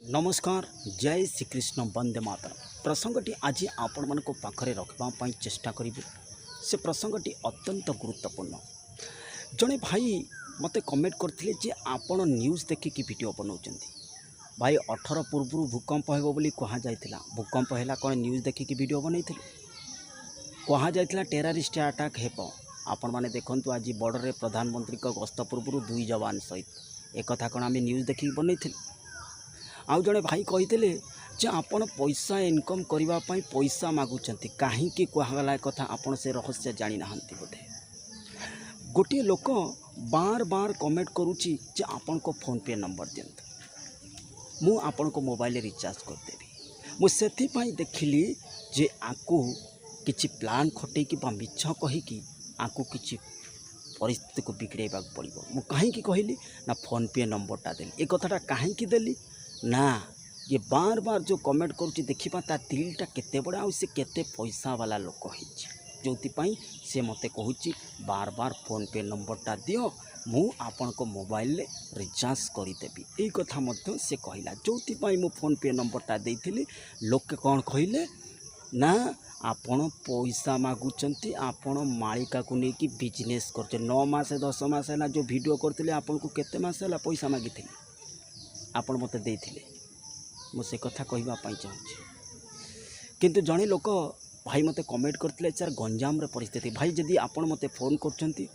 नमस्कार जय श्रीकृष्ण वंदे मातरम प्रसंगटी आज आपण मान पाखरे रखा चेष्टा करूँ से प्रसंगटी अत्यंत गुरुत्वपूर्ण जड़े भाई मते कमेंट करते जे आपण न्यूज़ देखिकी वीडियो बनाऊँ भाई 18 पूर्व भूकंप हो बोली कह जाइथिला भूकंप है कौन न्यूज़ देखिकी वीडियो बनई कह जाइथिला टेररिस्ट अटैक हेब आपण मैंने देखु आज बॉर्डर रे प्रधानमंत्री गस्त पूर्व 2 जवान सहित एक कथा कौन आम न्यूज़ देखिकी बनई आउ जड़े भाई कही जे आपण पैसा इनकम करने पैसा मागुंट कहीं कहगला कथा आपण से रहस्य जानी ना बोधे गोटे लोक बार बार कमेंट करुच्ची जे आपण को फोन पे नंबर दिंतु मु आपण को मोबाइल रिचार्ज करदेवी मुझे देखिली जे आकु किछि प्लान खटे मिछ कहीकि आकु किछि परिस्थिति को बिगड़ेबा पड़ो मु कहीं कहली ना फोन पे नंबरटा देली ए कथाटा कहीं देली ना ये बार बार जो कमेंट करुच्ची देखा ता दिलटा केते बड़ा आ से केते पैसा वाला लोक जो से मते कहूँ बार बार फोन पे नंबरटा दियो मु आपण को मोबाइल रे रिचार्ज करदेवी यही कथा मध्य से कहला जो मु फोन पे नंबरटा देइथिली लोके कौन कहले ना आपण पैसा मागुचंती आपण मालिका को लेकिन बिजनेस करते 9 मास 10 मास है जो वीडियो करते आपन को केते मास है पैसा मागी आपण मते देइथिले मुझे कथा कहवाई चाहूँगी किंतु जड़े लोक भाई मते कमेंट करते सर गंजाम रे परिस्थिति भाई जदि आपण मते फोन करछंती